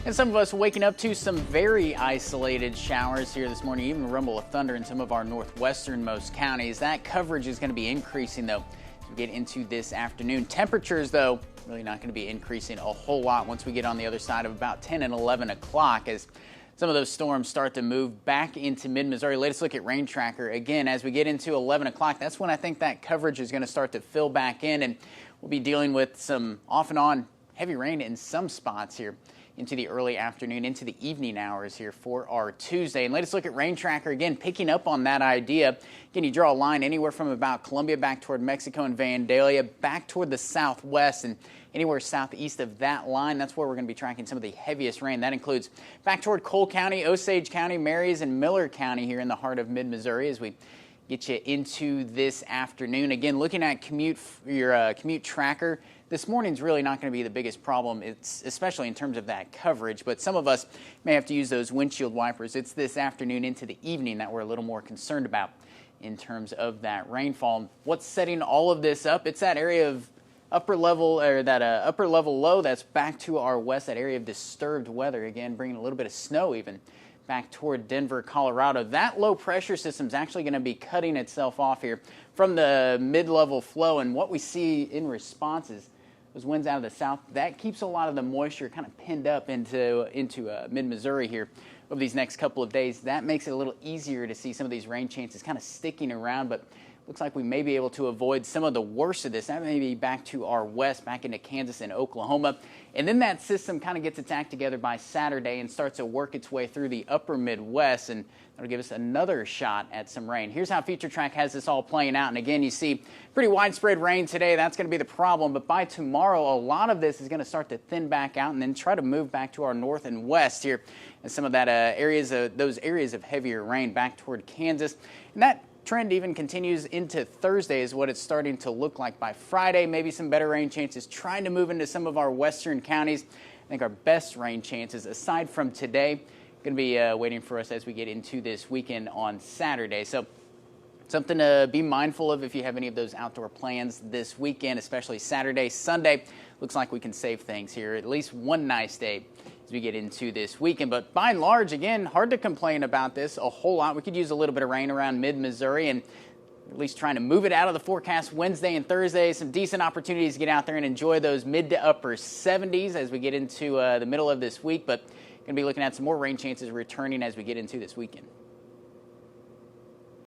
And some of us waking up to some very isolated showers here this morning, even a rumble of thunder in some of our northwesternmost counties. That coverage is going to be increasing, though, as we get into this afternoon. Temperatures, though, really not going to be increasing a whole lot once we get on the other side of about 10 and 11 o'clock as some of those storms start to move back into mid-Missouri. Latest look at Rain Tracker. Again, as we get into 11 o'clock, that's when I think that coverage is going to start to fill back in, and we'll be dealing with some off and on heavy rain in some spots here into the early afternoon, into the evening hours here for our Tuesday. And latest look at Rain Tracker, again, picking up on that idea. Again, you draw a line anywhere from about Columbia back toward Mexico and Vandalia, back toward the southwest, and anywhere southeast of that line, that's where we're going to be tracking some of the heaviest rain. That includes back toward Cole County, Osage County, Marys, and Miller County here in the heart of mid-Missouri as we get you into this afternoon. Again, looking at your commute tracker, this morning's really not going to be the biggest problem, especially in terms of that coverage, but some of us may have to use those windshield wipers. It's this afternoon into the evening that we're a little more concerned about in terms of that rainfall. What's setting all of this up? It's that area of upper level low that's back to our west, that area of disturbed weather, again, bringing a little bit of snow even back toward Denver, Colorado. That low pressure system is actually going to be cutting itself off here from the mid-level flow, and what we see in response is those winds out of the south. That keeps a lot of the moisture kind of pinned up into mid-Missouri here over these next couple of days. That makes it a little easier to see some of these rain chances kind of sticking around, but looks like we may be able to avoid some of the worst of this. That may be back to our west, back into Kansas and Oklahoma. And then that system kind of gets its act together by Saturday and starts to work its way through the upper Midwest, and that'll give us another shot at some rain. Here's how Future Track has this all playing out. And again, you see pretty widespread rain today. That's going to be the problem. But by tomorrow, a lot of this is going to start to thin back out and then try to move back to our north and west here. And some of that those areas of heavier rain back toward Kansas. And that trend even continues into Thursday is what it's starting to look like by Friday. Maybe some better rain chances trying to move into some of our western counties. I think our best rain chances aside from today going to be waiting for us as we get into this weekend on Saturday. So something to be mindful of if you have any of those outdoor plans this weekend, especially Saturday, Sunday. Looks like we can save things here, at least one nice day as we get into this weekend. But by and large, again, hard to complain about this a whole lot. We could use a little bit of rain around mid-Missouri and at least trying to move it out of the forecast Wednesday and Thursday. Some decent opportunities to get out there and enjoy those mid to upper 70s as we get into the middle of this week. But going to be looking at some more rain chances returning as we get into this weekend.